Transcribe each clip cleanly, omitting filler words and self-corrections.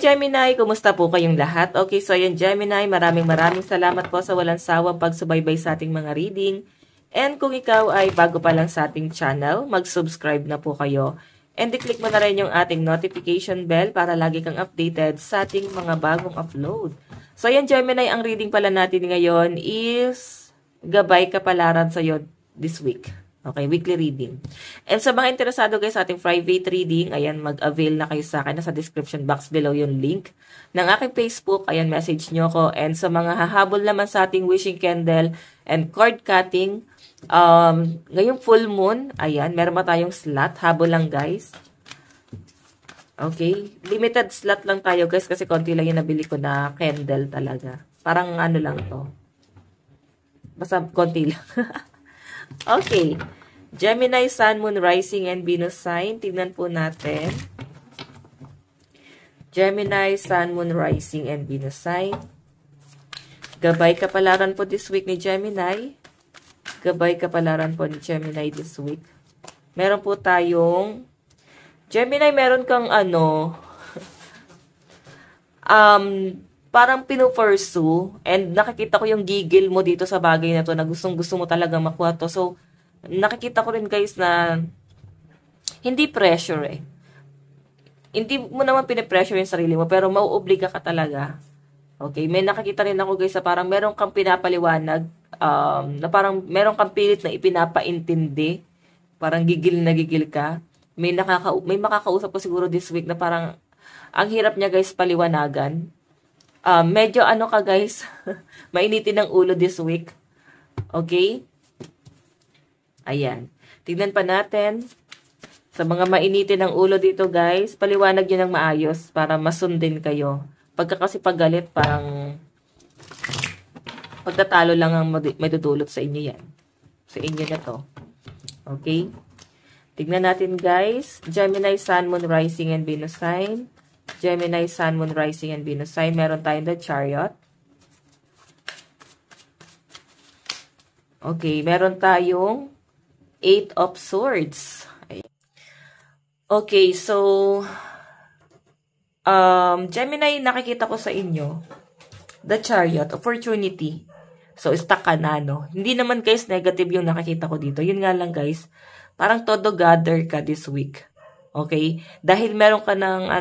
Gemini, kumusta po kayong lahat? Okay, so ayan Gemini, maraming salamat po sa walang sawang pagsubaybay sa ating mga reading. And kung ikaw ay bago pa lang sa ating channel, mag-subscribe na po kayo. And i-click mo na rin yung ating notification bell para lagi kang updated sa ating mga bagong upload. So ayan Gemini, ang reading pala natin ngayon is Gabay Kapalaran sa'yo this week. Okay, weekly reading. And sa mga interesado guys sa ating private reading, ayan, mag-avail na kayo sa akin. Nasa description box below yung link ng aking Facebook. Ayan, message nyo ko. And sa mga hahabol naman sa ating wishing candle and cord cutting, ngayong full moon, ayan, meron pa tayong slot. Habol lang guys. Okay, limited slot lang tayo guys kasi konti lang yung nabili ko na candle talaga. Parang ano lang to. Basta konti lang. Okay. Gemini, Sun, Moon, Rising, and Venus sign. Tignan po natin. Gemini, Sun, Moon, Rising, and Venus sign. Gabay kapalaran po this week ni Gemini. Gabay kapalaran po ni Gemini this week. Meron po tayong Gemini, meron kang ano parang pinu-pursue and nakikita ko yung gigil mo dito sa bagay na to na gustong-gusto mo talaga makuha to. So, nakikita ko rin guys na hindi pressure eh. Hindi mo naman pinipressure yung sarili mo pero mauobliga ka talaga. Okay, may nakikita rin ako guys na parang meron kang pinapaliwanag, na parang meron kang pilit na ipinapaintindi. Parang gigil na gigil ka. May makakausap po siguro this week na parang ang hirap niya guys paliwanagan. Medyo ano ka guys, mainitin ng ulo this week. Okay? Ayan. Tignan pa natin. Sa mga mainitin ng ulo dito guys, paliwanag nyo ng maayos para masundin kayo. Pagka kasi paggalit, parang pagtatalo lang ang may dudulot sa inyo yan. Sa inyo na to. Okay? Tignan natin guys. Gemini, Sun, Moon, Rising, and Venus sign. Gemini, Sun, Moon, Rising, and Venus sign. Meron tayong the Chariot. Okay, meron tayong 8 of Swords. Okay, so Gemini, nakikita ko sa inyo the Chariot, opportunity. So, stuck ka na, no? Hindi naman guys negative yung nakikita ko dito. Yun nga lang guys, parang todo gather ka this week. Okay? Dahil meron ka ng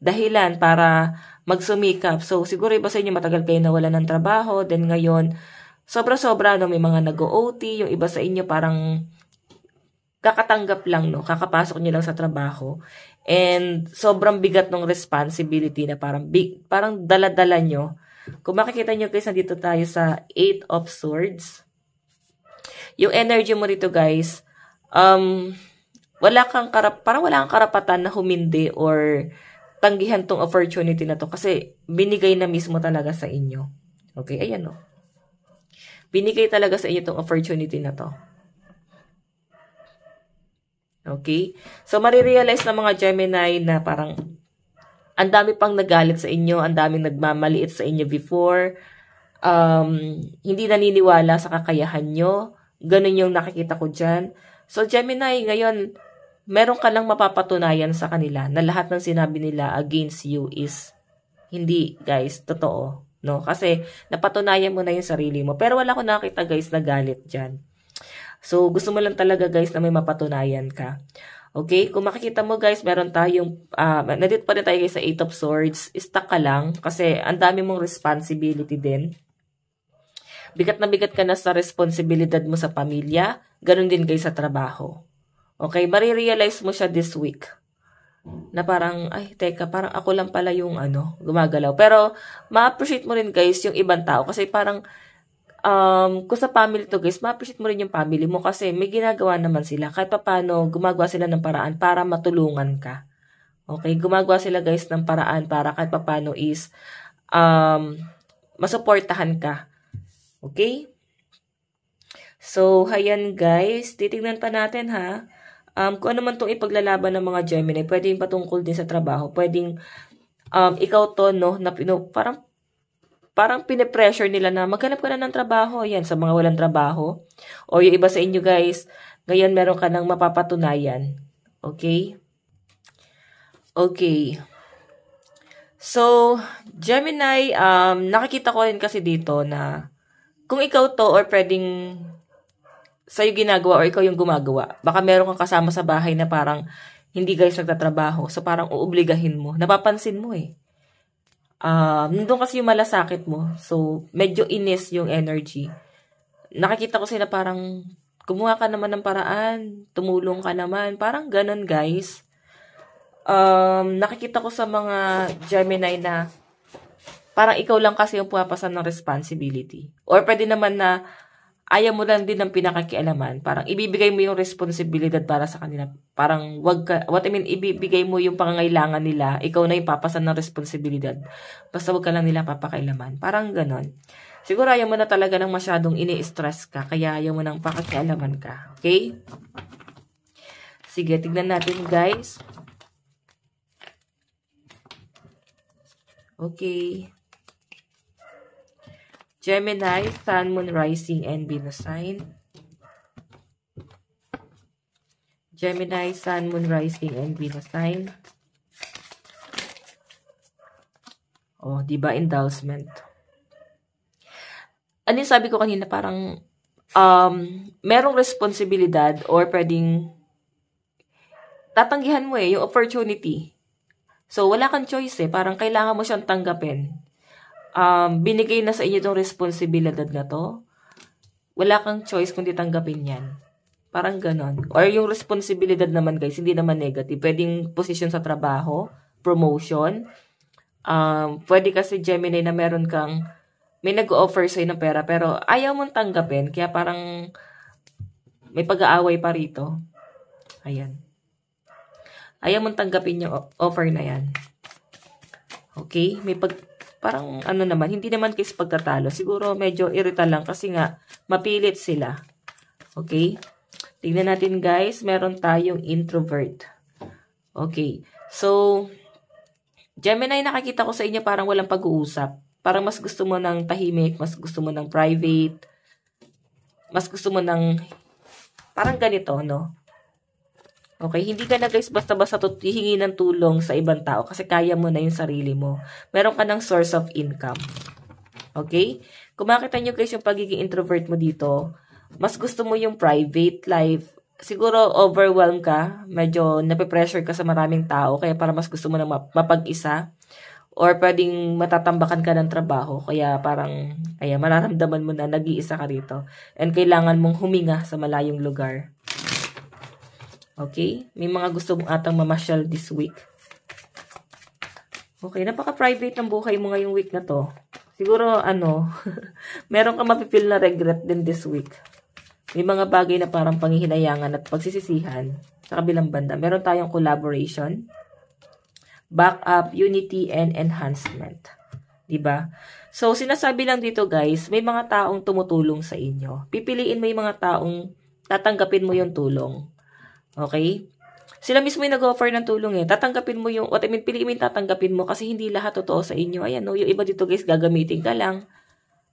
dahilan para magsumikap. So, siguro iba sa inyo matagal kayo nawala ng trabaho. Then ngayon, sobra-sobra, no, may mga nag-OT. Yung iba sa inyo parang kakatanggap lang, no? Kakapasok nyo lang sa trabaho. And sobrang bigat ng responsibility na parang dala-dala nyo. Kung makikita nyo guys, nandito tayo sa 8 of Swords. Yung energy mo dito guys, wala kang karapatan na humindi or tanggihan tong opportunity na to kasi binigay na mismo talaga sa inyo. Okay, ayan o. Binigay talaga sa inyo tong opportunity na to. Okay? So, marirealize na mga Gemini na parang ang dami pang nagalit sa inyo, ang daming nagmamaliit sa inyo before, hindi naniniwala sa kakayahan nyo. Ganun yung nakikita ko dyan. So, Gemini, ngayon, meron ka lang mapapatunayan sa kanila na lahat ng sinabi nila against you is hindi, guys, totoo. No? Kasi, napatunayan mo na yung sarili mo. Pero wala ko nakita, guys, na galit dyan. So, gusto mo lang talaga, guys, na may mapatunayan ka. Okay? Kung makikita mo, guys, meron tayong, nandito pa rin tayo guys sa 8 of Swords. Stuck ka lang kasi ang dami mong responsibility din. Bigat na bigat ka na sa responsibilidad mo sa pamilya. Ganun din guys sa trabaho. Okay? Marirealize mo siya this week. Na parang, ay, teka, parang ako lang pala yung gumagalaw. Pero, ma-appreciate mo rin guys yung ibang tao. Kasi parang, kung sa family to guys, ma-appreciate mo rin yung family mo kasi may ginagawa naman sila. Kahit paano, gumagawa sila ng paraan para matulungan ka. Okay? Gumagawa sila guys ng paraan para kahit paano is masuportahan ka. Okay? So, hayan guys. Titignan pa natin ha. Kung ano man itong ipaglalaban ng mga Gemini, pwedeng patungkol din sa trabaho. Pwedeng ikaw to, no, na parang pinipressure nila na maghanap ka na ng trabaho. Yan, sa mga walang trabaho. O yung iba sa inyo guys, ngayon meron ka ng mapapatunayan. Okay? Okay. So, Gemini, nakikita ko rin kasi dito na kung ikaw to or pwedeng sa'yo ginagawa or ikaw yung gumagawa, baka meron kang kasama sa bahay na parang hindi guys nagtatrabaho. So, parang uubligahin mo. Napapansin mo eh. Nandun kasi yung malasakit mo. So, medyo inis yung energy. Nakikita ko sila parang gumawa ka naman ng paraan, tumulong ka naman. Parang ganun guys. Nakikita ko sa mga Gemini na parang ikaw lang kasi yung pumapasan ng responsibility. Or pwede naman na ayaw mo lang din ng pinakakialaman. Parang ibibigay mo yung responsibilidad para sa kanila. Parang ibibigay mo yung pangangailangan nila. Ikaw na yung papasan ng responsibilidad. Basta wag ka lang nila papakailaman. Parang ganon. Siguro ayaw mo na talaga ng masyadong ini-stress ka. Kaya ayaw mo nang pakialaman ka. Okay? Sige, tignan natin guys. Okay. Gemini, Sun, Moon, Rising, and Venus sign. Gemini, Sun, Moon, Rising, and Venus sign. Oh, diba? Endowment. Ano yung sabi ko kanina? Parang, merong responsibilidad or pwedeng tatanggihan mo yung opportunity. So, wala kang choice eh. Parang kailangan mo siyang tanggapin. Binigay na sa inyo itong responsibilidad na to. Wala kang choice kundi tanggapin yan. Parang ganon. Or yung responsibilidad naman guys, hindi naman negative. Pwedeng position sa trabaho, promotion. Pwede kasi Gemini na meron kang, may nag-offer sa'yo ng pera, pero ayaw mong tanggapin. Kaya parang may pag-aaway pa rito. Ayan. Ayaw mong tanggapin yung offer na yan. Okay? Parang ano naman, hindi naman case pagtatalo. Siguro medyo irita lang kasi nga mapilit sila. Okay? Tingnan natin guys, meron tayong introvert. Okay. So, Gemini, nakakita ko sa inyo parang walang pag-uusap. Parang mas gusto mo ng tahimik, mas gusto mo ng private, mas gusto mo ng parang ganito, no? Okay, hindi ka na guys basta-basta hihingi ng tulong sa ibang tao kasi kaya mo na yung sarili mo. Meron ka ng source of income. Okay? Kung makita nyo guys yung pagiging introvert mo dito, mas gusto mo yung private life. Siguro overwhelmed ka, medyo nape-pressure ka sa maraming tao, kaya para mas gusto mo na mapag-isa. Or pwedeng matatambakan ka ng trabaho, kaya parang, mararamdaman mo na nag-iisa ka rito. And kailangan mong huminga sa malayong lugar. Okay? May mga gusto mong atang mamasyal this week. Okay, napaka-private ng buhay mo ngayong week na to. Siguro, meron kang mapipil na regret din this week. May mga bagay na parang panghihinayangan at pagsisisihan sa kabilang banda. Meron tayong collaboration, backup, unity, and enhancement. Diba? So, sinasabi lang dito guys, may mga taong tumutulong sa inyo. Pipiliin mo yung mga taong tatanggapin mo yung tulong. Okay? Sila mismo yung nag-offer ng tulong eh. Tatanggapin mo yung, piliin mo yung tatanggapin mo kasi hindi lahat totoo sa inyo. Ayan, no? Yung iba dito guys, gagamitin ka lang.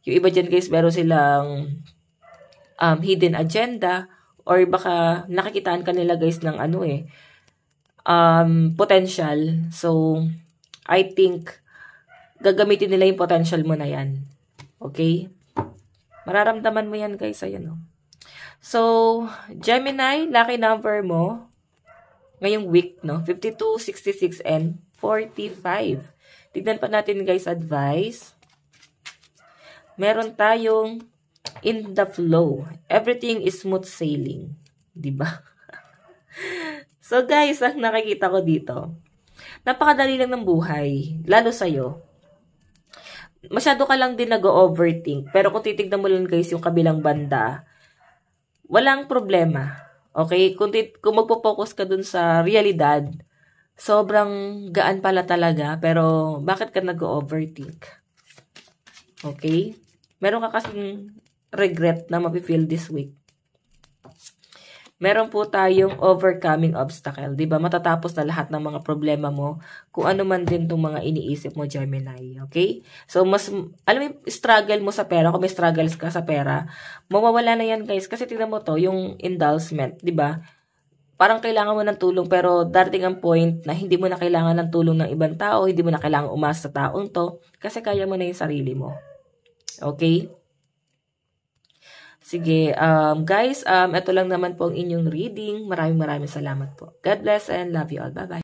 Yung iba dyan guys, meron silang hidden agenda or baka nakikitaan ka nila guys ng potential. So, I think, gagamitin nila yung potential mo na yan. Okay? Mararamdaman mo yan guys. Ayan, no? So, Gemini, lucky number mo, ngayong week, no? 52, 66, and 45. Tignan pa natin guys, advice. Meron tayong in the flow. Everything is smooth sailing. Diba? So guys, ang nakikita ko dito, napakadali lang ng buhay, lalo sa'yo. Masyado ka lang din nag-overthink. Pero kung titignan mo lang guys yung kabilang banda, walang problema. Okay? Kung magpo-focus ka dun sa realidad, sobrang gaan pala talaga. Pero, bakit ka nag-overthink? Okay? Meron ka kasing regret na mapifeel this week. Meron po tayong overcoming obstacle. Diba? Matatapos na lahat ng mga problema mo. Kung ano man din itong mga iniisip mo, Gemini. Okay? So, alam mo, struggle mo sa pera. Kung may struggles ka sa pera, mawawala na yan, guys. Kasi tignan mo to, yung endowment. Diba? parang kailangan mo ng tulong pero darating ang point na hindi mo na kailangan ng tulong ng ibang tao, hindi mo na kailangan umasa sa taong to kasi kaya mo na yung sarili mo. Okay? Sige, guys, ito lang naman po ang inyong reading. Maraming salamat po. God bless and love you all. Bye-bye.